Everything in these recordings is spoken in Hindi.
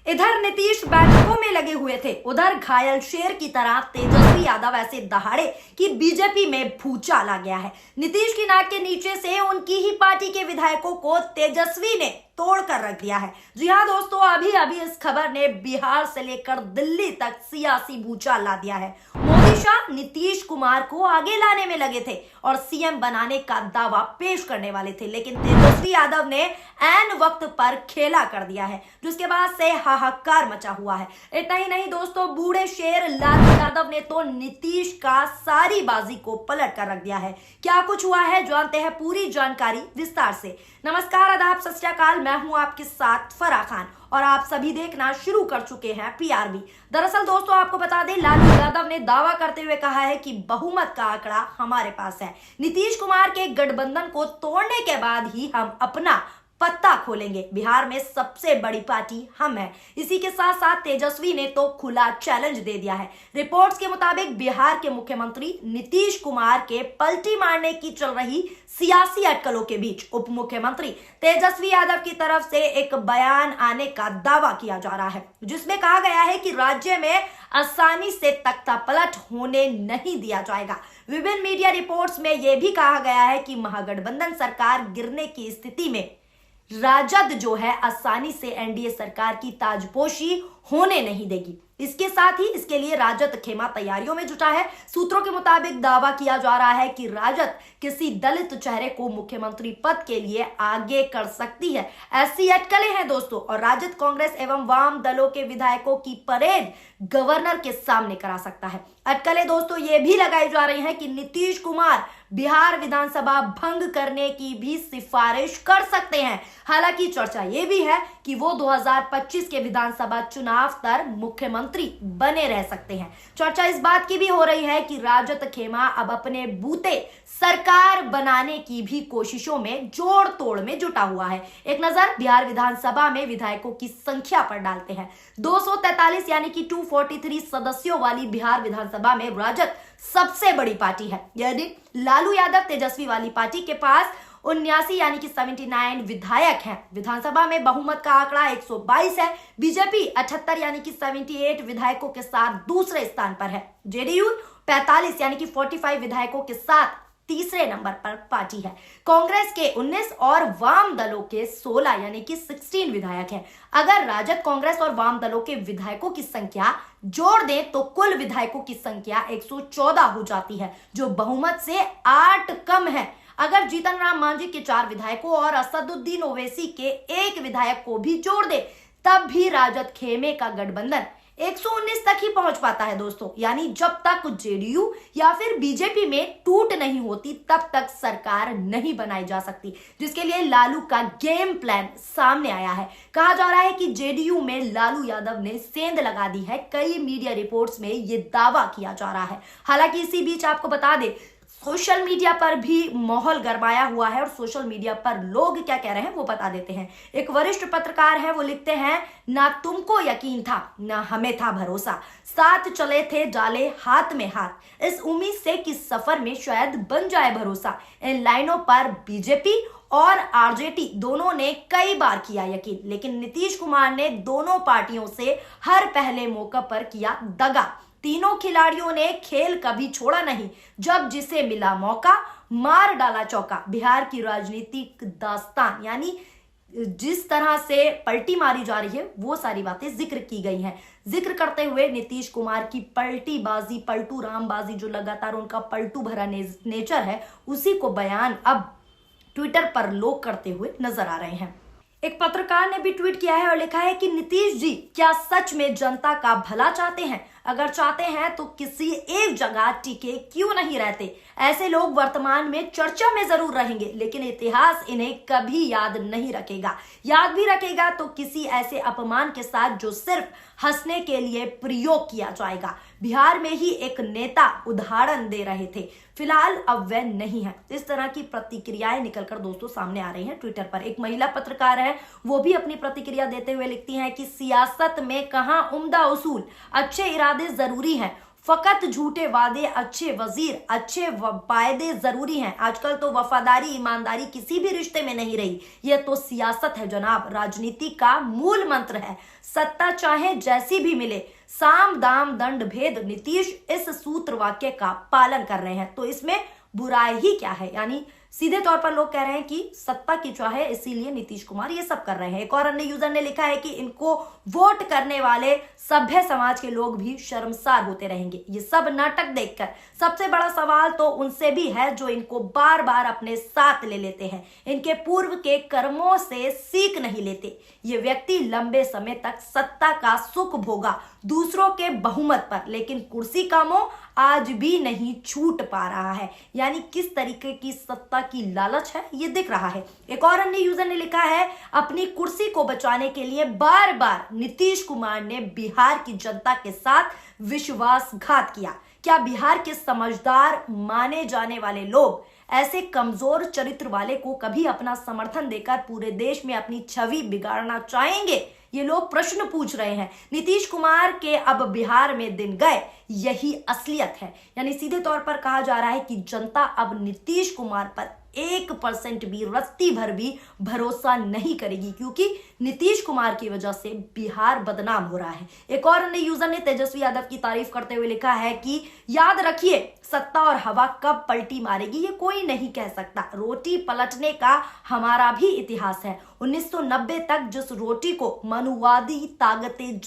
इधर नीतीश बैठकों में लगे हुए थे, उधर घायल शेर की तरह तेजस्वी यादव ऐसे दहाड़े कि बीजेपी में भूचाल आ गया है। नीतीश की नाक के नीचे से उनकी ही पार्टी के विधायकों को तेजस्वी ने तोड़ कर रख दिया है। जी हाँ दोस्तों, अभी अभी इस खबर ने बिहार से लेकर दिल्ली तक सियासी भूचाल ला दिया है। मोदी शाह नीतीश कुमार को आगे लाने में लगे थे और सीएम बनाने का दावा पेश करने वाले थे, लेकिन तेजस्वी यादव ने ऐन वक्त पर खेला कर दिया है, जिसके बाद से हाहाकार मचा हुआ है। इतना ही नहीं दोस्तों, बूढ़े शेर लालू यादव ने तो नीतीश का सारी बाजी को पलट कर रख दिया है। क्या कुछ हुआ है, जानते हैं पूरी जानकारी विस्तार से। नमस्कार, आदाब, सत श्री अकाल, मैं हूं आपके साथ फराह खान और आप सभी देखना शुरू कर चुके हैं पीआरबी। दरअसल दोस्तों, आपको बता दें, लालू यादव ने दावा करते हुए कहा है कि बहुमत का आंकड़ा हमारे पास है। नीतीश कुमार के गठबंधन को तोड़ने के बाद ही हम अपना पत्ता खोलेंगे। बिहार में सबसे बड़ी पार्टी हम हैं। इसी के साथ साथ तेजस्वी ने तो खुला चैलेंज दे दिया है। रिपोर्ट्स के मुताबिक बिहार के मुख्यमंत्री नीतीश कुमार के पलटी मारने की चल रही सियासी अटकलों के बीच उप मुख्यमंत्री तेजस्वी यादव की तरफ से एक बयान आने का दावा किया जा रहा है, जिसमें कहा गया है कि राज्य में आसानी से तख्ता पलट होने नहीं दिया जाएगा। विभिन्न मीडिया रिपोर्ट्स में यह भी कहा गया है कि महागठबंधन सरकार गिरने की स्थिति में राजद जो है आसानी से एनडीए सरकार की ताजपोशी होने नहीं देगी। इसके साथ ही इसके लिए राजद खेमा तैयारियों में जुटा है। सूत्रों के मुताबिक दावा किया जा रहा है कि राजद किसी दलित चेहरे को मुख्यमंत्री पद के लिए आगे कर सकती है। ऐसी अटकलें हैं दोस्तों, और राजद कांग्रेस एवं वाम दलों के विधायकों की परेड गवर्नर के सामने करा सकता है। अटकलें दोस्तों ये भी लगाई जा रही हैं कि नीतीश कुमार बिहार विधानसभा भंग करने की भी सिफारिश कर सकते हैं। हालांकि चर्चा यह भी है कि वो 2025 के विधानसभा चुनाव तक मुख्यमंत्री बने रह सकते हैं। चर्चा इस बात की भी हो रही है कि राजद खेमा अब अपने बूते सरकार बनाने की भी कोशिशों में जोड़ तोड़ में जुटा हुआ है। एक नजर बिहार विधानसभा में विधायकों की संख्या पर डालते हैं। 243 यानी कि 243 सदस्यों वाली बिहार विधानसभा में राजद सबसे बड़ी पार्टी है। यानी लालू यादव तेजस्वी वाली पार्टी के पास 79 यानी कि 79 विधायक हैं। विधानसभा में बहुमत का आंकड़ा 122 है। बीजेपी 78 यानी कि 78 विधायकों के साथ दूसरे स्थान पर है। जेडीयू 45 यानी कि 45 विधायकों के साथ तीसरे नंबर पर पार्टी है। कांग्रेस के 19 और वाम दलों के 16 यानी कि 16 विधायक हैं। अगर राजद, कांग्रेस और वाम दलों के विधायकों की संख्या जोड़ दें तो कुल विधायकों की संख्या 114 हो जाती है, जो बहुमत से 8 कम है। अगर जीतन राम मांझी के 4 विधायकों और असदुद्दीन ओवैसी के 1 विधायक को भी जोड़ दे, तब भी राजद खेमे का गठबंधन 119 तक ही पहुंच पाता है दोस्तों। यानी जब तक जेडीयू या फिर बीजेपी में टूट नहीं होती तब तक सरकार नहीं बनाई जा सकती, जिसके लिए लालू का गेम प्लान सामने आया है। कहा जा रहा है कि जेडीयू में लालू यादव ने सेंध लगा दी है। कई मीडिया रिपोर्ट्स में यह दावा किया जा रहा है। हालांकि इसी बीच आपको बता दें, सोशल मीडिया पर भी माहौल गरमाया हुआ है और सोशल मीडिया पर लोग क्या कह रहे हैं वो बता देते हैं। एक वरिष्ठ पत्रकार है, वो लिखते हैं, ना तुमको यकीन था ना हमें था भरोसा, साथ चले थे डाले हाथ में हाथ, इस उम्मीद से कि सफर में शायद बन जाए भरोसा। इन लाइनों पर बीजेपी और आरजेडी दोनों ने कई बार किया यकीन, लेकिन नीतीश कुमार ने दोनों पार्टियों से हर पहले मौके पर किया दगा। तीनों खिलाड़ियों ने खेल कभी छोड़ा नहीं, जब जिसे मिला मौका मार डाला चौका। बिहार की राजनीतिक दास्तान यानी जिस तरह से पलटी मारी जा रही है वो सारी बातें जिक्र की गई हैं। जिक्र करते हुए नीतीश कुमार की पलटी बाजी, पलटू राम बाजी, जो लगातार उनका पलटू भरा नेचर है, उसी को बयान अब ट्विटर पर लोग करते हुए नजर आ रहे हैं। एक पत्रकार ने भी ट्वीट किया है और लिखा है कि नीतीश जी क्या सच में जनता का भला चाहते हैं? अगर चाहते हैं तो किसी एक जगह टिके क्यों नहीं रहते? ऐसे लोग वर्तमान में चर्चा में जरूर रहेंगे, लेकिन इतिहास इन्हें कभी याद नहीं रखेगा। याद भी रखेगा तो किसी ऐसे अपमान के साथ जो सिर्फ हंसने के लिए प्रयोग किया जाएगा। बिहार में ही एक नेता उदाहरण दे रहे थे, फिलहाल अब वह नहीं है। इस तरह की प्रतिक्रियाएं निकलकर दोस्तों सामने आ रही हैं ट्विटर पर। एक महिला पत्रकार है, वो भी अपनी प्रतिक्रिया देते हुए लिखती हैं कि सियासत में कहां उम्दा उसूल, अच्छे इरादे जरूरी हैं, फकत झूठे वादे, अच्छे वजीर, अच्छे वायदे जरूरी हैं। आजकल तो वफादारी, ईमानदारी किसी भी रिश्ते में नहीं रही। यह तो सियासत है जनाब, राजनीति का मूल मंत्र है। सत्ता चाहे जैसी भी मिले, साम दाम दंड भेद, नीतीश इस सूत्र वाक्य का पालन कर रहे हैं, तो इसमें बुराई ही क्या है। यानी सीधे तौर पर लोग कह रहे हैं कि सत्ता की चाह है, इसीलिए नीतीश कुमार ये सब कर रहे हैं। एक और अन्य यूजर ने लिखा है कि इनको वोट करने वाले सभ्य समाज के लोग भी शर्मसार होते रहेंगे ये सब नाटक देखकर। सबसे बड़ा सवाल तो उनसे भी है जो इनको बार बार अपने साथ ले लेते हैं, इनके पूर्व के कर्मों से सीख नहीं लेते। ये व्यक्ति लंबे समय तक सत्ता का सुख भोगा दूसरों के बहुमत पर, लेकिन कुर्सी का मोह आज भी नहीं छूट पा रहा है। यानी किस तरीके की सत्ता की लालच है ये दिख रहा है। एक और अन्य यूजर ने लिखा है, अपनी कुर्सी को बचाने के लिए बार बार नीतीश कुमार ने बिहार की जनता के साथ विश्वासघात किया। क्या बिहार के समझदार माने जाने वाले लोग ऐसे कमजोर चरित्र वाले को कभी अपना समर्थन देकर पूरे देश में अपनी छवि बिगाड़ना चाहेंगे? ये लोग प्रश्न पूछ रहे हैं। नीतीश कुमार के अब बिहार में दिन गए, यही असलियत है। यानी सीधे तौर पर कहा जा रहा है कि जनता अब नीतीश कुमार पर 1% भी, रत्ती भर भी भरोसा नहीं करेगी, क्योंकि नीतीश कुमार की वजह से बिहार बदनाम हो रहा है। एक और अन्य यूजर ने तेजस्वी यादव की तारीफ करते हुए लिखा है कि याद रखिए, सत्ता और हवा कब पलटी मारेगी ये कोई नहीं कह सकता। रोटी पलटने का हमारा भी इतिहास है। 1990 तक जिस रोटी को मनुवादी ताकतें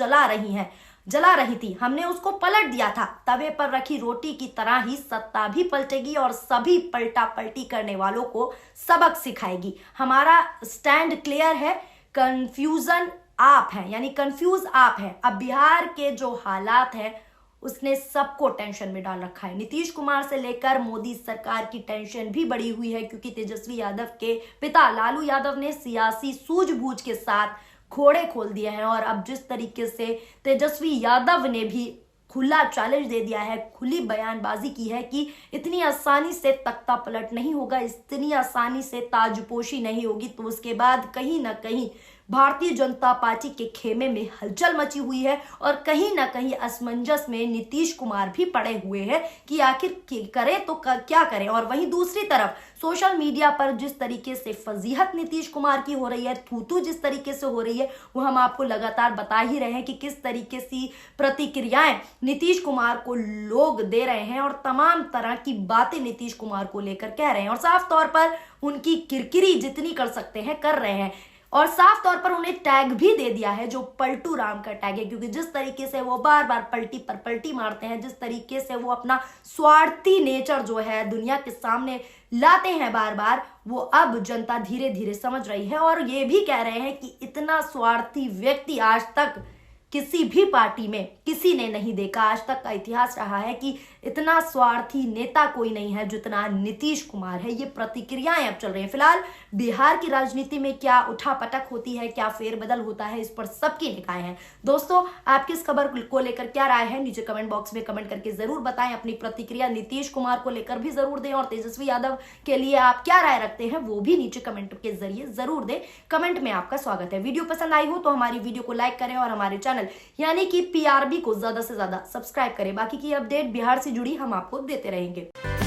जला रही थी, हमने उसको पलट दिया था। तवे पर रखी रोटी की तरह ही सत्ता भी पलटेगी और सभी पलटा पलटी करने वालों को सबक सिखाएगी। हमारा स्टैंड क्लियर है, कंफ्यूजन आप है, यानी कंफ्यूज आप है। अब बिहार के जो हालात हैं उसने सबको टेंशन में डाल रखा है। नीतीश कुमार से लेकर मोदी सरकार की टेंशन भी बढ़ी हुई है, क्योंकि तेजस्वी यादव के पिता लालू यादव ने सियासी सूझबूझ के साथ घोड़े खोल दिए हैं। और अब जिस तरीके से तेजस्वी यादव ने भी खुला चैलेंज दे दिया है, खुली बयानबाजी की है कि इतनी आसानी से तख्ता पलट नहीं होगा, इतनी आसानी से ताजपोशी नहीं होगी, तो उसके बाद कहीं ना कहीं भारतीय जनता पार्टी के खेमे में हलचल मची हुई है और कहीं ना कहीं असमंजस में नीतीश कुमार भी पड़े हुए हैं कि आखिर करें तो क्या करें। और वहीं दूसरी तरफ सोशल मीडिया पर जिस तरीके से फजीहत नीतीश कुमार की हो रही है, थूथू जिस तरीके से हो रही है, वो हम आपको लगातार बता ही रहे हैं कि किस तरीके से प्रतिक्रियाएं नीतीश कुमार को लोग दे रहे हैं और तमाम तरह की बातें नीतीश कुमार को लेकर कह रहे हैं और साफ तौर पर उनकी किरकिरी जितनी कर सकते हैं कर रहे हैं। और साफ तौर पर उन्हें टैग भी दे दिया है जो पलटू राम का टैग है, क्योंकि जिस तरीके से वो बार बार पलटी पर पलटी मारते हैं, जिस तरीके से वो अपना स्वार्थी नेचर जो है दुनिया के सामने लाते हैं बार बार, वो अब जनता धीरे धीरे समझ रही है। और ये भी कह रहे हैं कि इतना स्वार्थी व्यक्ति आज तक किसी भी पार्टी में किसी ने नहीं देखा। आज तक का इतिहास रहा है कि इतना स्वार्थी नेता कोई नहीं है जितना नीतीश कुमार है। ये प्रतिक्रियाएं अब चल रही हैं। फिलहाल बिहार की राजनीति में क्या उठापटक होती है, क्या फेरबदल होता है, इस पर सबकी निगाहें हैं। दोस्तों, आपकी इस खबर को लेकर क्या राय है, नीचे कमेंट बॉक्स में कमेंट करके जरूर बताएं। अपनी प्रतिक्रिया नीतीश कुमार को लेकर भी जरूर दें और तेजस्वी यादव के लिए आप क्या राय रखते हैं वो भी नीचे कमेंट के जरिए जरूर दें। कमेंट में आपका स्वागत है। वीडियो पसंद आई हो तो हमारी वीडियो को लाइक करें और हमारे चैनल यानी कि PRB को ज्यादा से ज्यादा सब्सक्राइब करें। बाकी की अपडेट बिहार से जुड़ी हम आपको देते रहेंगे।